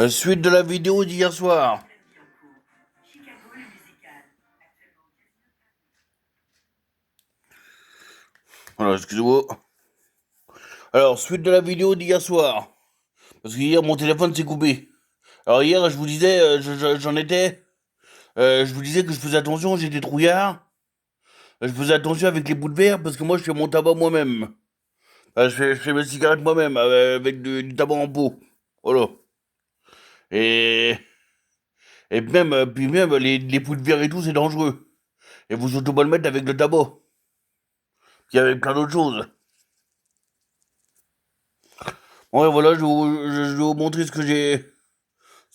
Suite de la vidéo d'hier soir. Alors, excusez-moi. Alors, suite de la vidéo d'hier soir. Parce que hier, mon téléphone s'est coupé. Alors, hier, je vous disais, j'en étais. Je vous disais que je faisais attention, j'étais trouillard. Je faisais attention avec les bouts de verre parce que moi, je fais mon tabac moi-même. Je fais mes cigarettes moi-même avec du tabac en pot. Voilà. Et, et même, puis même, les bouts de verre et tout, c'est dangereux. Et faut surtout pas le mettre avec le tabac. Il y avait plein d'autres choses. Ouais, voilà, je vais vous montrer ce que j'ai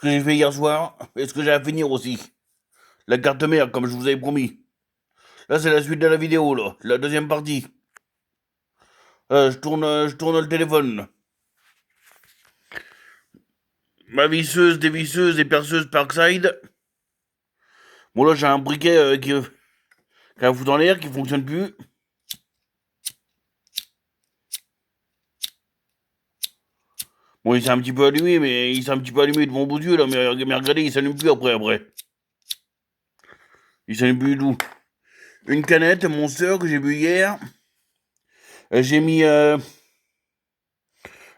fait hier soir et ce que j'ai à finir aussi. La carte mère, comme je vous avais promis. Là, c'est la suite de la vidéo, là. La deuxième partie. Je tourne le téléphone. Ma visseuse, dévisseuse et perceuse Parkside. Bon, là, j'ai un briquet qui a un foutu en l'air, qui fonctionne plus. Bon, il s'est un petit peu allumé, mais il s'est un petit peu allumé de mon bout de yeux, là. Mais regardez, il s'allume plus après. Il s'allume plus du tout. Une canette, Monster, que j'ai bu hier. Euh, J'ai mis... euh,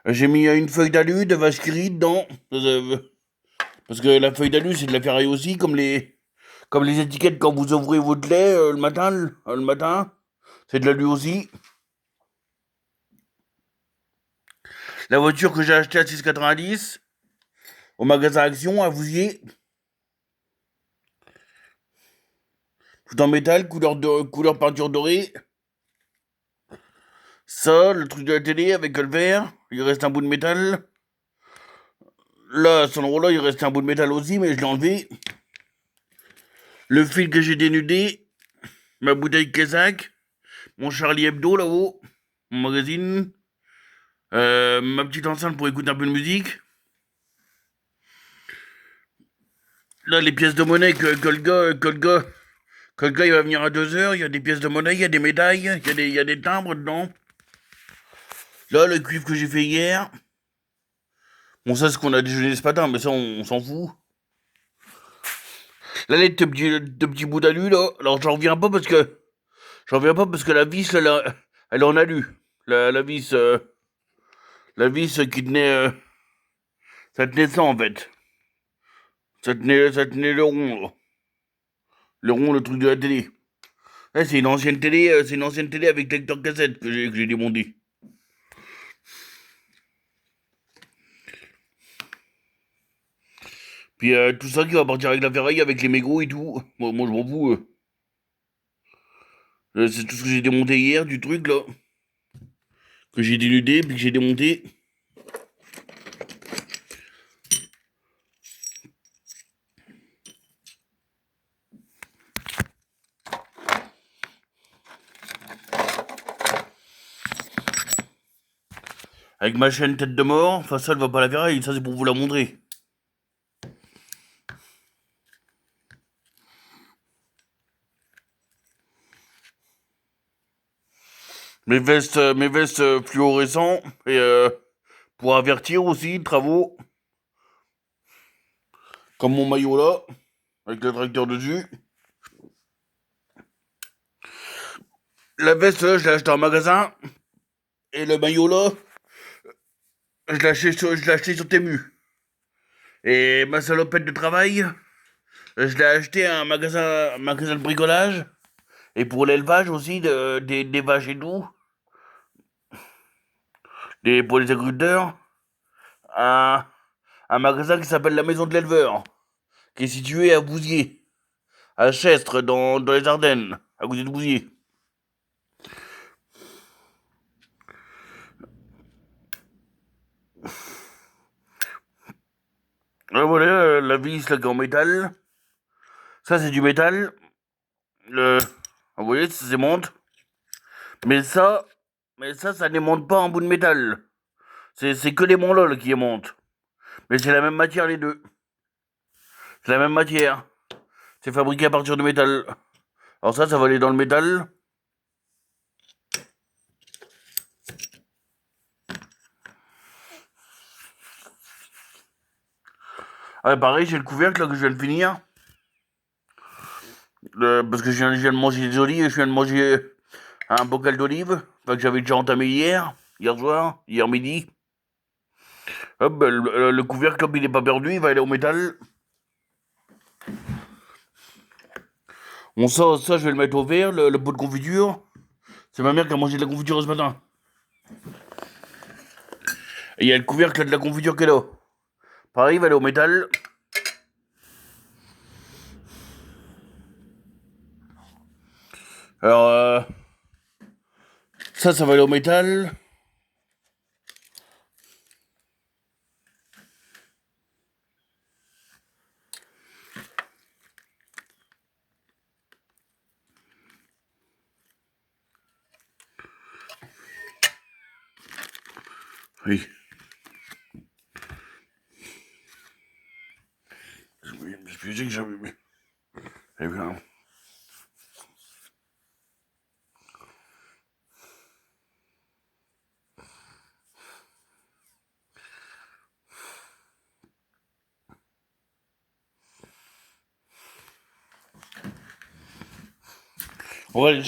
J'ai mis une feuille d'alu de vache qui rit dedans. Parce que la feuille d'alu, c'est de la ferraille aussi, comme les étiquettes quand vous ouvrez votre lait le matin. C'est de l'alu aussi. La voiture que j'ai achetée à 6,90 au magasin Action à Vouziers. Tout en métal, couleur peinture dorée. Ça, le truc de la télé avec le verre. Il reste un bout de métal. Là, à son endroit-là, il reste un bout de métal aussi, mais je l'ai enlevé. Le fil que j'ai dénudé. Ma bouteille Kézac. Mon Charlie Hebdo là-haut. Mon magazine. Ma petite enceinte pour écouter un peu de musique. Là, les pièces de monnaie que le gars, il va venir à 2 heures. Il y a des pièces de monnaie, il y a des médailles, il y a des timbres dedans. Là, le cuivre que j'ai fait hier. Bon, ça, c'est ce qu'on a déjeuné ce matin, mais ça, on s'en fout. Là, les deux petits bouts d'alu, là. Alors, j'en reviens pas parce que la vis, là, elle est en alu. La vis qui tenait, ça tenait ça, en fait. Ça tenait le rond, là. Le rond, le truc de la télé. Ouais, c'est une ancienne télé avec lecteur cassette que j'ai démonté. Puis tout ça qui va partir avec la ferraille, avec les mégots et tout. Moi, je m'en fous. C'est tout ce que j'ai démonté hier du truc là. Que j'ai dénudé, puis que j'ai démonté. Avec ma chaîne tête de mort. Enfin, ça, elle va pas la ferraille. Ça, c'est pour vous la montrer. Mes vestes fluorescents. Et pour avertir aussi, travaux. Comme mon maillot là. Avec le tracteur dessus. La veste là, je l'ai acheté en magasin. Et le maillot là, je l'ai acheté sur Temu. Et ma salopette de travail, je l'ai acheté à un magasin de bricolage. Et pour l'élevage aussi des vaches et tout. Pour les agriculteurs. Un, un magasin qui s'appelle la Maison de l'Éleveur. Qui est situé à Vouziers. À Chestre, dans les Ardennes. À côté de Vouziers. Voilà, la vis là qui est en métal. Ça c'est du métal. Vous voyez, ça monte. Mais ça, ça démonte pas en bout de métal. C'est que les monts qui montent. Mais c'est la même matière les deux. C'est la même matière. C'est fabriqué à partir de métal. Alors ça va aller dans le métal. Ah, pareil, j'ai le couvercle là, que je viens de finir. Parce que je viens de manger des olives et je viens de manger un bocal d'olives. Enfin, que j'avais déjà entamé hier soir, hier midi. Hop, ben, le couvercle, hop, il est pas perdu, il va aller au métal. Bon, ça, je vais le mettre au verre, le pot de confiture. C'est ma mère qui a mangé de la confiture ce matin. Et il y a le couvercle de la confiture qu'elle a. Pareil, il va aller au métal. Alors, ça va aller au métal. Oui. Je sais que j'avais. Eh bien. On va aller,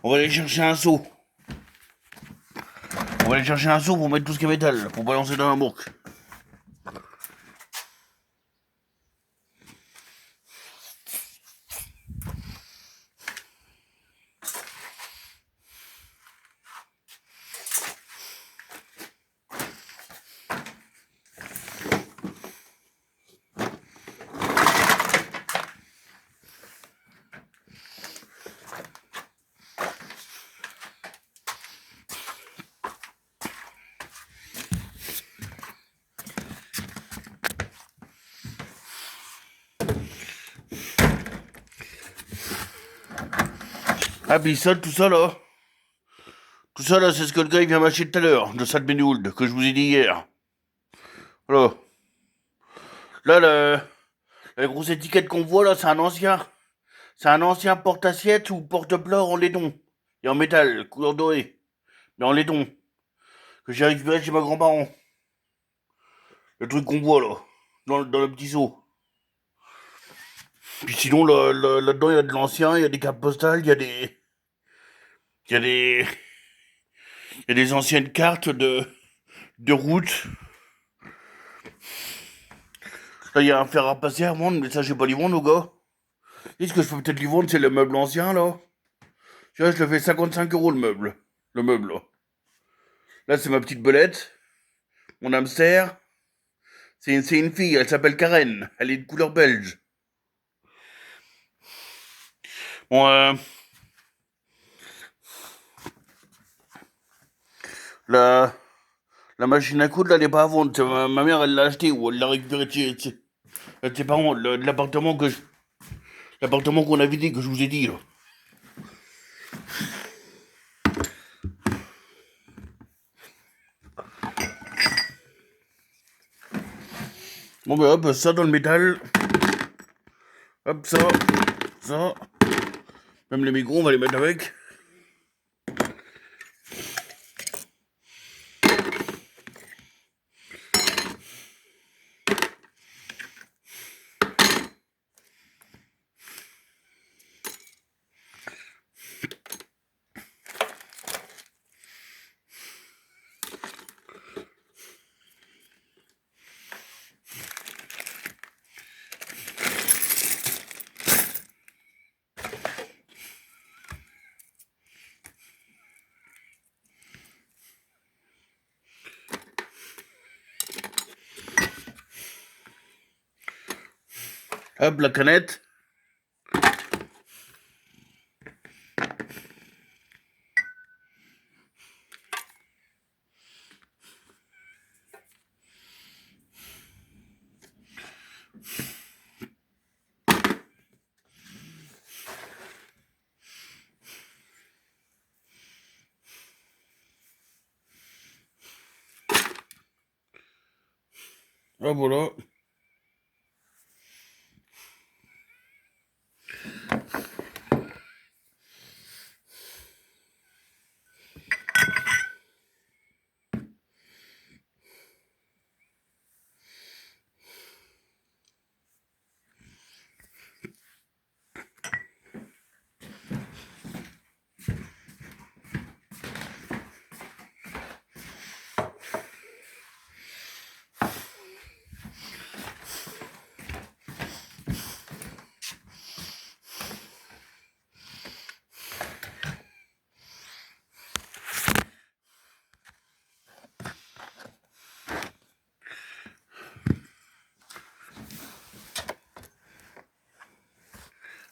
on va aller chercher un seau. On va aller chercher un seau pour mettre tout ce qui est métal, pour balancer dans la bourque. Ah, puis ça, tout ça là. Tout ça là, c'est ce que le gars il vient m'acheter tout à l'heure, de Sadbenould, que je vous ai dit hier. Voilà. Là, la grosse étiquette qu'on voit là, c'est un ancien. C'est un ancien porte-assiette ou porte-plat en laiton. Et en métal, couleur dorée. Mais en laiton. Que j'ai récupéré chez ma grand-parent. Le truc qu'on voit là. Dans le petit seau. Puis sinon, là-dedans, il y a de l'ancien, il y a des cartes postales, il y a des. Il y a des. Il y a des anciennes cartes de route. Là, il y a un fer à passer à vendre, mais ça, je sais pas les vendre, au gars. Est-ce que je peux peut-être lui vendre, c'est le meuble ancien, là? Tu vois, je le fais 55 euros, le meuble. Le meuble, là. Là, c'est ma petite belette. Mon hamster. C'est une fille, elle s'appelle Karen. Elle est de couleur belge. Bon, la, la machine à coudre, là, elle est pas à vendre. Ma mère, elle l'a achetée ou elle l'a récupérée de ses parents. L'appartement l'appartement qu'on a vidé, que je vous ai dit, là. Bon, ben, hop, ça dans le métal. Hop, ça. Même les micros, on va les mettre avec. Hop, la canette. Hop, voilà.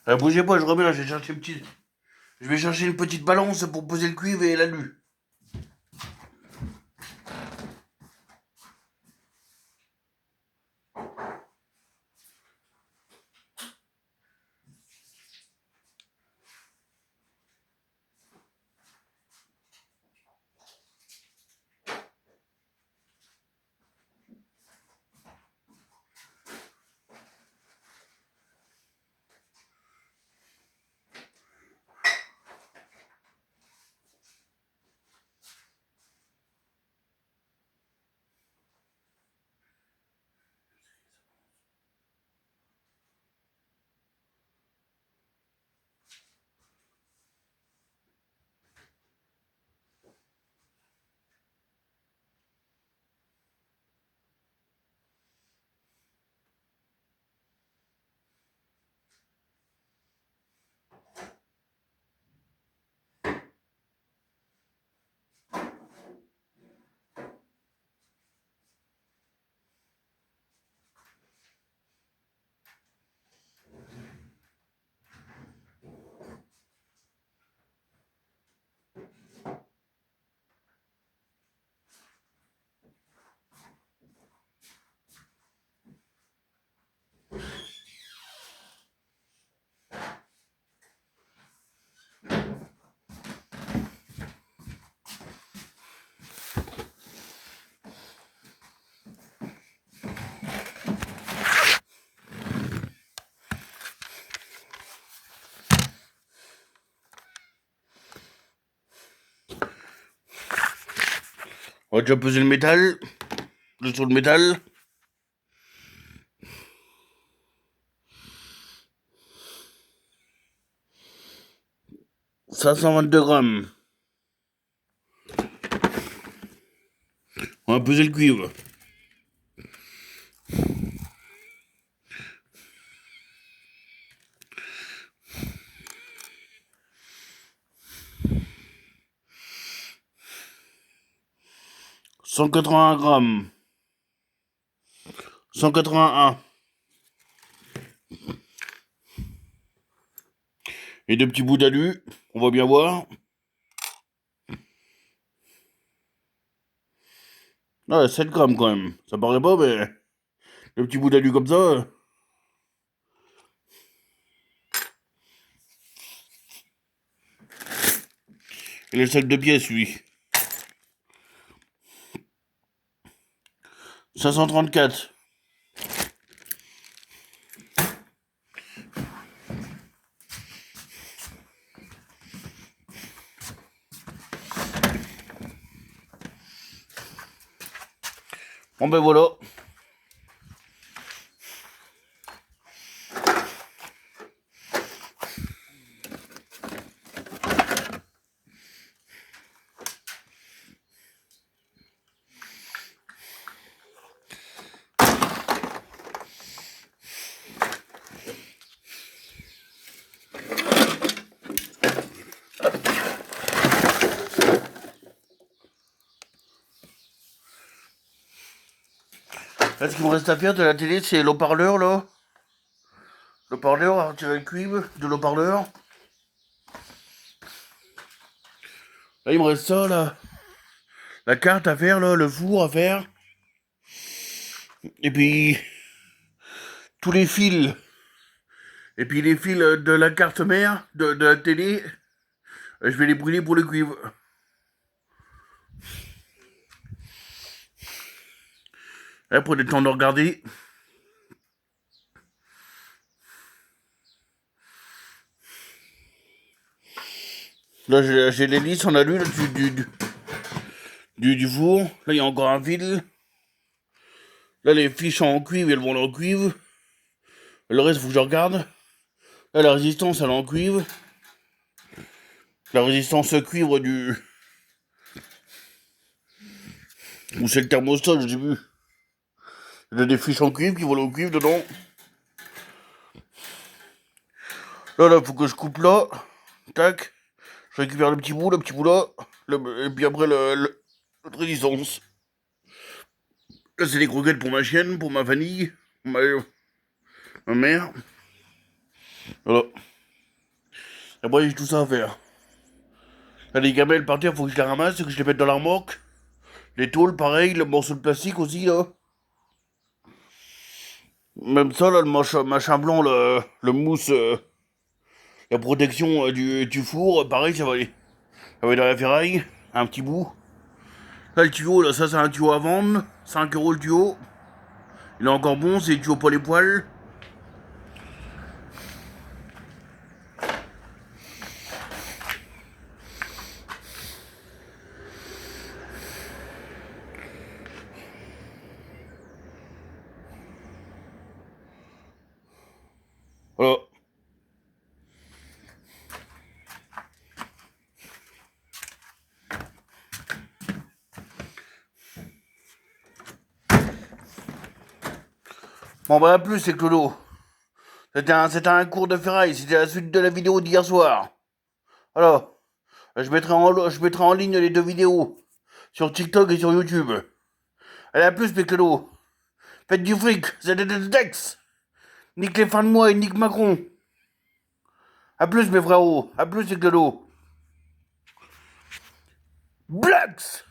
Bougez pas, je remets là, je vais chercher une petite balance pour poser le cuivre et l'alu. On va déjà peser le métal, sur le métal. 522 grammes. On va peser le cuivre. 181 grammes. 181. Et deux petits bouts d'alu, on va bien voir. Ah, 7 grammes quand même. Ça paraît pas, mais le petit bout d'alu comme ça. Et le sac de pièces, lui. 534. Bon ben voilà. Là, ce qu'il me reste à faire de la télé, c'est l'haut-parleur, là. L'haut-parleur, à retirer le cuivre de l'haut-parleur. Là, il me reste ça, là. La carte à faire, là, le four à faire. Et puis, tous les fils. Et puis, les fils de la carte mère, de la télé, je vais les brûler pour le cuivre. Là, prenez le temps de regarder. Là, j'ai les lisses en alu, là, du four. Là, il y a encore un fil. Là, les fiches en cuivre, elles vont dans le cuivre. Le reste, faut que je regarde. Là, la résistance, elle est en cuivre. La résistance cuivre du... Ou c'est le thermostat, je sais plus. Il y a des fiches en cuivre qui vont au cuivre dedans. Là, faut que je coupe là. Tac. Je récupère le petit bout là. Et puis après, l'autre résistance. Là, c'est des croquettes pour ma chienne, pour ma famille, ma mère. Voilà. Après, j'ai tout ça à faire. Là, les gamelles par terre, faut que je les ramasse, que je les mette dans la remorque. Les tôles, pareil, le morceau de plastique aussi, là. Même ça, là, le machin blanc, le mousse, la protection du four, pareil, ça va aller. Ça va aller dans la ferraille, un petit bout. Là, le tuyau, là, ça, c'est un tuyau à vendre. 5 € le tuyau. Il est encore bon, c'est le tuyau pas les poils. Voilà. Bon, bah, à plus, c'est Clodo. C'était un cours de ferraille, c'était la suite de la vidéo d'hier soir. Alors, je mettrai en ligne les 2 vidéos. Sur TikTok et sur YouTube. Allez, à plus, mes Clodo. Faites du fric, ZDDEX. Nique les fins de mois et nique Macron. A plus mes frérots, a plus les clodos. Blacks.